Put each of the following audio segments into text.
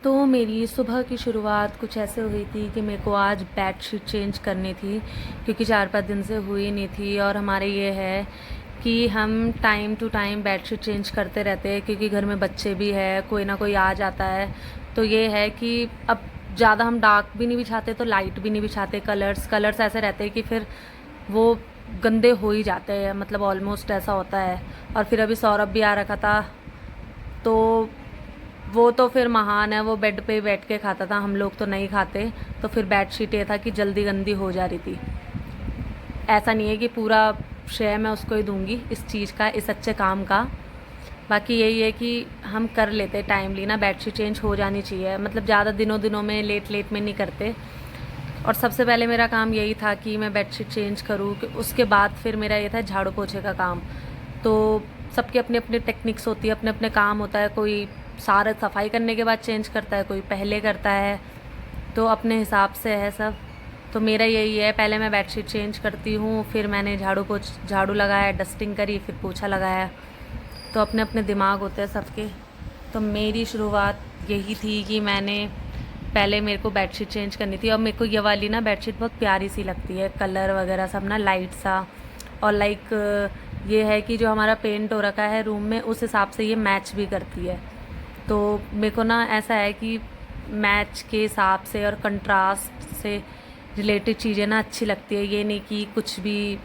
तो मेरी सुबह की शुरुआत कुछ ऐसे हुई थी कि मेरे को आज बेडशीट चेंज करनी थी, क्योंकि 4-5 दिन से हुई नहीं थी। और हमारे ये है कि हम time to time bedsheet change करते रहते हैं, क्योंकि घर में बच्चे भी है, कोई ना कोई आ जाता है। तो ये है कि अब ज़्यादा हम डार्क भी नहीं बिछाते तो लाइट भी नहीं बिछाते। कलर्स ऐसे रहते हैं कि फिर वो गंदे हो ही जाते हैं, मतलब ऑलमोस्ट ऐसा होता है। और फिर अभी सौरभ भी आ रखा था, तो वो तो फिर महान है, वो बेड पे ही बैठ के खाता था, हम लोग तो नहीं खाते। तो फिर बेडशीट ये था कि जल्दी गंदी हो जा रही थी। ऐसा नहीं है कि पूरा श्रेय मैं उसको ही दूंगी इस चीज़ का, इस अच्छे काम का। बाकी यही है कि हम कर लेते टाइमली ना, बेडशीट चेंज हो जानी चाहिए, मतलब ज़्यादा दिनों में लेट में नहीं करते। और सबसे पहले मेरा काम यही था कि मैं बेडशीट चेंज करूँ, कि उसके बाद फिर मेरा ये था झाड़ू पोछे का काम। तो सबकी अपनी अपनी टेक्निक्स होती है, अपने अपने काम होता है। कोई सारा सफाई करने के बाद चेंज करता है, कोई पहले करता है, तो अपने हिसाब से है सब। तो मेरा यही है, पहले मैं बेडशीट चेंज करती हूँ, फिर मैंने झाड़ू लगाया, डस्टिंग करी, फिर पोछा लगाया। तो अपने अपने दिमाग होते हैं सबके। तो मेरी शुरुआत यही थी कि मैंने पहले मेरे को बेडशीट चेंज करनी थी। और मेरे को ये वाली ना बेडशीट बहुत प्यारी सी लगती है, कलर वगैरह सब ना लाइट सा। और लाइक ये है कि जो हमारा पेंट हो रखा है रूम में, उस हिसाब से ये मैच भी करती है। तो मेरे को ना ऐसा है कि मैच के हिसाब से और कंट्रास्ट से रिलेटेड चीज़ें ना अच्छी लगती है। ये नहीं कि कुछ भी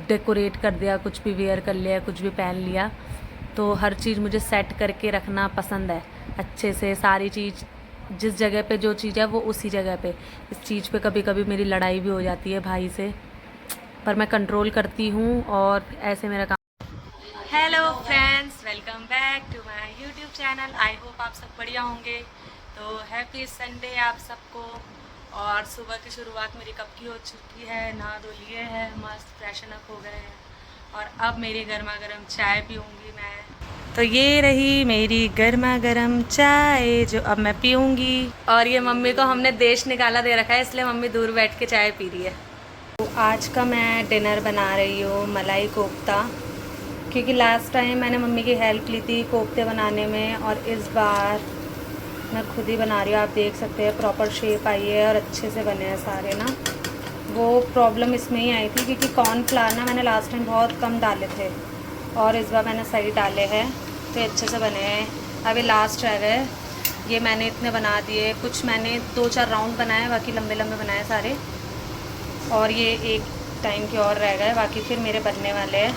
डेकोरेट कर दिया, कुछ भी वेयर कर लिया, कुछ भी पहन लिया। तो हर चीज़ मुझे सेट करके रखना पसंद है, अच्छे से सारी चीज़। जिस जगह पे जो चीज़ है वो उसी जगह पे। इस चीज़ पे कभी कभी मेरी लड़ाई भी हो जाती है भाई से, पर मैं कंट्रोल करती हूँ और ऐसे मेरा काम। Hello friends, welcome back to my YouTube channel. I hope आप सब बढ़िया होंगे। तो हैप्पी संडे आप सबको। और सुबह की शुरुआत मेरी कब की हो चुकी है, नहा धो लिए है, मस्त फ्रेशन अप हो गए हैं। और अब मेरी गर्मा गर्म चाय पीऊँगी मैं। तो ये रही मेरी गर्मा गर्म चाय जो अब मैं पीऊँगी। और ये मम्मी को हमने देश निकाला दे रखा है, इसलिए मम्मी दूर बैठ के चाय पी रही है। तो आज का मैं डिनर बना रही हूँ मलाई कोफ्ता, क्योंकि लास्ट टाइम मैंने मम्मी की हेल्प ली थी कोफ्ते बनाने में, और इस बार मैं खुद ही बना रही हूँ। आप देख सकते हैं प्रॉपर शेप आई है और अच्छे से बने हैं सारे ना। वो प्रॉब्लम इसमें ही आई थी क्योंकि कॉर्नफ्लावर ना मैंने लास्ट टाइम बहुत कम डाले थे, और इस बार मैंने सही डाले हैं, तो अच्छे से बने हैं। अभी लास्ट रह गए, ये मैंने इतने बना दिए। कुछ मैंने 2-4 राउंड बनाए, बाकी लंबे लंबे बनाए सारे। और ये एक टाइम के और रह गए, बाकी फिर मेरे बनने वाले हैं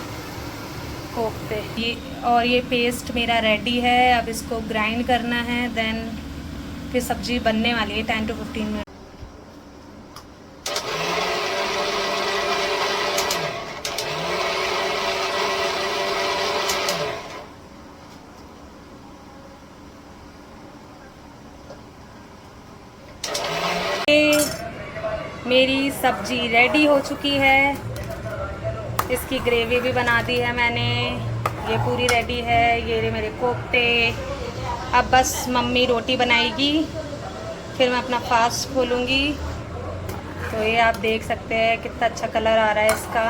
कोफ्ते। और ये पेस्ट मेरा रेडी है, अब इसको ग्राइंड करना है, देन फिर सब्जी बनने वाली है 10 to 15 मिनट। मेरी सब्जी रेडी हो चुकी है, इसकी ग्रेवी भी बना दी है मैंने, ये पूरी रेडी है। ये मेरे कोफ्ते। अब बस मम्मी रोटी बनाएगी, फिर मैं अपना फास्ट खोलूँगी। तो ये आप देख सकते हैं कितना अच्छा कलर आ रहा है इसका।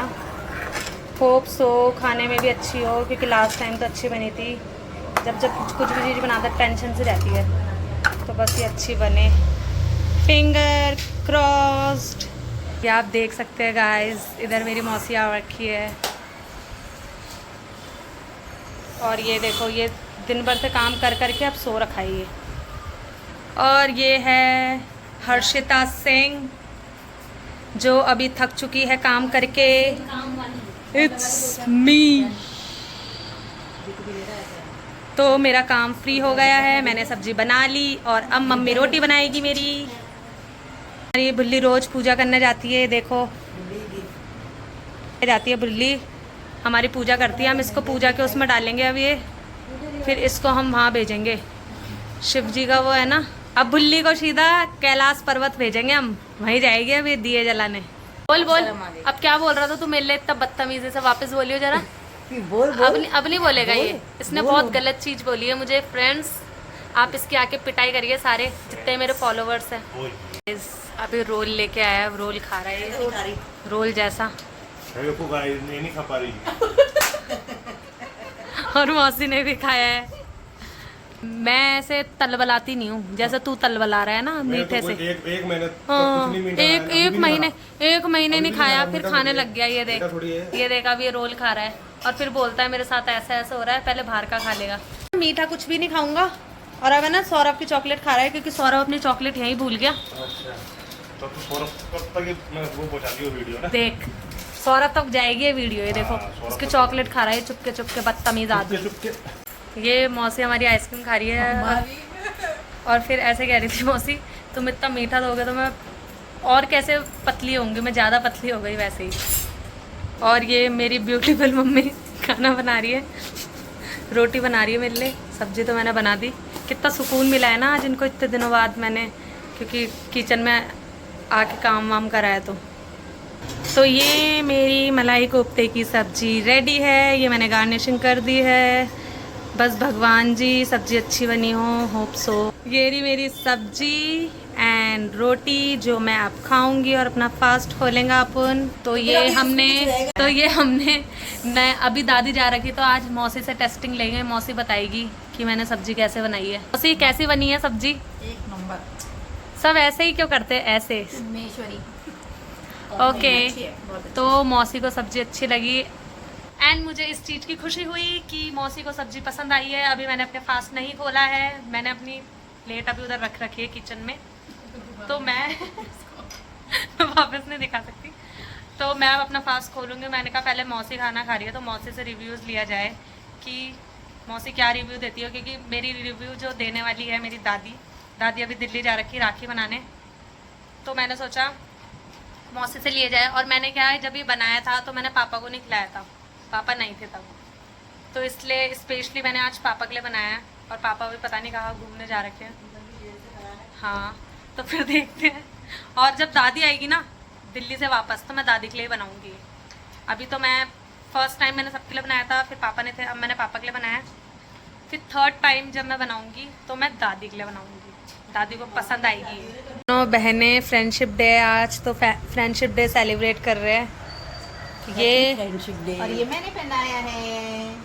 होप सो खाने में भी अच्छी हो, क्योंकि लास्ट टाइम तो अच्छी बनी थी। जब कुछ भी चीज़ बनाता टेंशन से रहती है, तो बस ये अच्छी बने। Finger crossed. ये आप देख सकते हैं गाइस, इधर मेरी मौसी आ रखी है। और ये देखो, ये दिन भर से काम कर करके अब सो रखा है ये। और ये है हर्षिता सिंह, जो अभी थक चुकी है काम करके। It's me. तो मेरा काम फ्री हो गया है, मैंने सब्जी बना ली, और अब मम्मी रोटी बनाएगी मेरी। ये बुल्ली रोज पूजा करने जाती है, देखो जाती है बुल्ली, हमारी पूजा करती है। हम इसको पूजा के उसमें डालेंगे अब ये, फिर इसको हम वहाँ भेजेंगे, शिव जी का वो है ना। अब बुल्ली को सीधा कैलाश पर्वत भेजेंगे हम, वहीं जाएगी अब ये दिए जलाने। बोल अब क्या बोल रहा था तू मेरे लिए इतना बदतमीजी से? वापस बोलियो जरा। अब नहीं बोलेगा ये, इसने बहुत गलत चीज़ बोली है मुझे। फ्रेंड्स, आप इसकी आके पिटाई करिए सारे जितने मेरे फॉलोवर्स हैं। अभी रोल लेके आया, रोल खा रहा है, रोल जैसा। नहीं खा पा रही। और मौसी ने भी खाया है। मैं ऐसे तलबलाती नहीं हूँ जैसे तू तलबला रहा है ना मीठे से। एक महीने हाँ, एक महीने नहीं खाया फिर खाने लग गया। ये देख, ये देख अब ये रोल खा रहा है और फिर बोलता है मेरे साथ ऐसा ऐसा हो रहा है, पहले बाहर का खा लेगा। मीठा कुछ भी नहीं खाऊंगा। और अब है ना सौरभ की चॉकलेट खा रहा है क्योंकि सौरभ अपनी चॉकलेट यहीं भूल गया। तो सौरभ कब तक मैं वो पहुंचा दी वीडियो ना। देख सौरभ तक जाएगी ये वीडियो। ये देखो उसकी चॉकलेट खा रहा है चुपके चुपके, बदतमीज आदमी। ये मौसी हमारी आइसक्रीम खा रही है और फिर ऐसे कह रही थी मौसी तुम इतना मीठा दोगे तो मैं और कैसे पतली होंगी, मैं ज़्यादा पतली हो गई वैसे ही। और ये मेरी ब्यूटीफुल मम्मी खाना बना रही है, रोटी बना रही है मेरे लिए, सब्जी तो मैंने बना दी। कितना सुकून मिला है ना आज इनको इतने दिनों बाद मैंने, क्योंकि किचन में आके काम वाम कराया। तो ये मेरी मलाई कोफ्ते की सब्जी रेडी है, ये मैंने गार्निशिंग कर दी है। बस भगवान जी सब्जी अच्छी बनी हो, होप सो। ये रही मेरी सब्जी एंड रोटी जो मैं अब खाऊंगी और अपना फास्ट खोलेंगे अपन। तो ये हमने मैं अभी दादी जा रखी तो आज मौसी से टेस्टिंग लेंगे, मौसी बताएगी कि मैंने सब्जी कैसे बनाई है। मौसी कैसी बनी है सब्जी? एक नंबर। सब ऐसे ही क्यों करते हैं ऐसे? ओके तो मौसी को सब्जी अच्छी लगी एंड मुझे इस चीज़ की खुशी हुई कि मौसी को सब्जी पसंद आई है। अभी मैंने अपने फास्ट नहीं खोला है, मैंने अपनी प्लेट अभी उधर रख रखी है किचन में, तो मैं वापस नहीं दिखा सकती। तो मैं अब अपना फास्ट खोलूँगी। मैंने कहा पहले मौसी खाना खा रही है तो मौसी से रिव्यूज़ लिया जाए कि मौसी क्या रिव्यू देती हो, क्योंकि मेरी रिव्यू जो देने वाली है मेरी दादी अभी दिल्ली जा रखी राखी बनाने। तो मैंने सोचा मौसी से लिए जाए। और मैंने क्या है जब ये बनाया था तो मैंने पापा को नहीं खिलाया था, पापा नहीं थे तब, तो इसलिए स्पेशली मैंने आज पापा के लिए बनाया। और पापा भी पता नहीं कहाँ घूमने जा रखे हैं। हाँ तो फिर देखते हैं। और जब दादी आएगी ना दिल्ली से वापस तो मैं दादी के लिए बनाऊँगी। अभी तो मैं फर्स्ट टाइम मैंने सबके लिए बनाया था, फिर पापा ने थे, अब मैंने पापा के लिए बनाया। फिर थर्ड टाइम जब मैं बनाऊँगी तो मैं दादी के लिए बनाऊँगी, दादी को पसंद आएगी। दोनों बहनें फ्रेंडशिप डे आज तो फ्रेंडशिप डे सेलिब्रेट कर रहे हैं। ये फ्रेंडशिप डे और ये मैंने पहनाया है।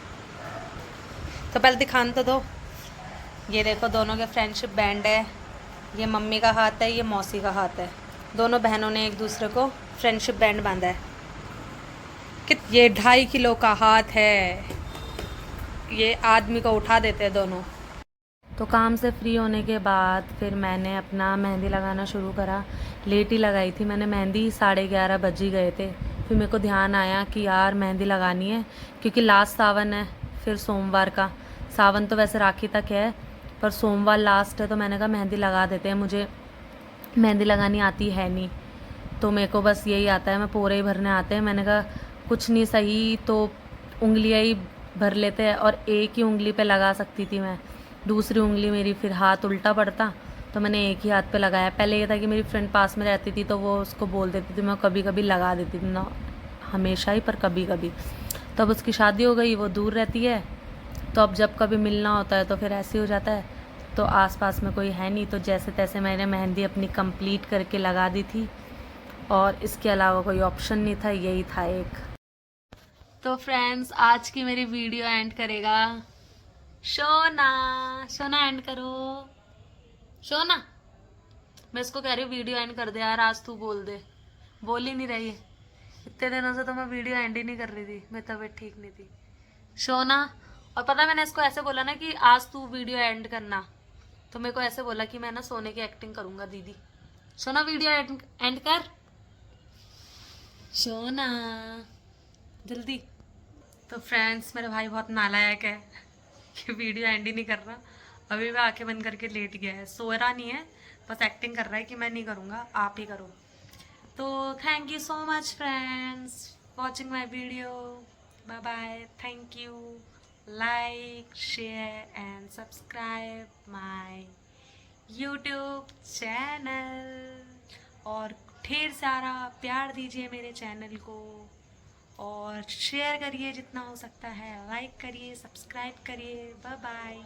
तो पहले दिखान तो दो। ये देखो दोनों के फ्रेंडशिप बैंड है, ये मम्मी का हाथ है, ये मौसी का हाथ है। दोनों बहनों ने एक दूसरे को फ्रेंडशिप बैंड बांधा है। ये 2.5 किलो का हाथ है, ये आदमी को उठा देते हैं दोनों। तो काम से फ्री होने के बाद फिर मैंने अपना मेहंदी लगाना शुरू करा। लेट ही लगाई थी मैंने मेहंदी, 11:30 बज ही गए थे। फिर मेरे को ध्यान आया कि यार मेहंदी लगानी है क्योंकि लास्ट सावन है, फिर सोमवार का। सावन तो वैसे राखी तक है पर सोमवार लास्ट है, तो मैंने कहा मेहंदी लगा देते हैं। मुझे मेहंदी लगानी आती है नहीं, तो मेरे को बस यही आता है, मैं पोरे ही भरने आते हैं। मैंने कहा कुछ नहीं सही तो उंगलियाँ ही भर लेते हैं, और एक ही उंगली पे लगा सकती थी मैं, दूसरी उंगली मेरी फिर हाथ उल्टा पड़ता, तो मैंने एक ही हाथ पे लगाया। पहले ये था कि मेरी फ्रेंड पास में रहती थी तो वो उसको बोल देती थी, मैं कभी कभी लगा देती थी, ना हमेशा ही पर कभी कभी। तो अब उसकी शादी हो गई, वो दूर रहती है, तो अब जब कभी मिलना होता है तो फिर ऐसे हो जाता है। तो आसपास में कोई है नहीं, तो जैसे तैसे मैंने मेहंदी अपनी कंप्लीट करके लगा दी थी, और इसके अलावा कोई ऑप्शन नहीं था, यही था एक। तो फ्रेंड्स आज की मेरी वीडियो एंड करेगा शोना एंड करो। शोना मैं इसको कह रही हूँ वीडियो एंड कर दे यार, आज तू बोल दे, बोल ही नहीं रही। इतने दिनों से तो मैं वीडियो एंड ही नहीं कर रही थी, मेरी तबीयत ठीक नहीं थी। शोना, और पता मैंने इसको ऐसे बोला ना कि आज तू वीडियो एंड करना, तो मेरे को ऐसे बोला कि मैं ना सोने की एक्टिंग करूँगा दीदी। शोना वीडियो एंड कर, शोना जल्दी। तो फ्रेंड्स मेरा भाई बहुत नालायक है कि वीडियो एंड ही नहीं कर रहा। अभी मैं आंखें बंद करके लेट गया है, सो रहा नहीं है, बस एक्टिंग कर रहा है कि मैं नहीं करूँगा आप ही करो। तो thank you so much friends watching my video, bye bye, thank you, like share and subscribe my YouTube channel, और ढेर सारा प्यार दीजिए मेरे चैनल को, और शेयर करिए जितना हो सकता है, लाइक करिए, सब्सक्राइब करिए। Bye bye.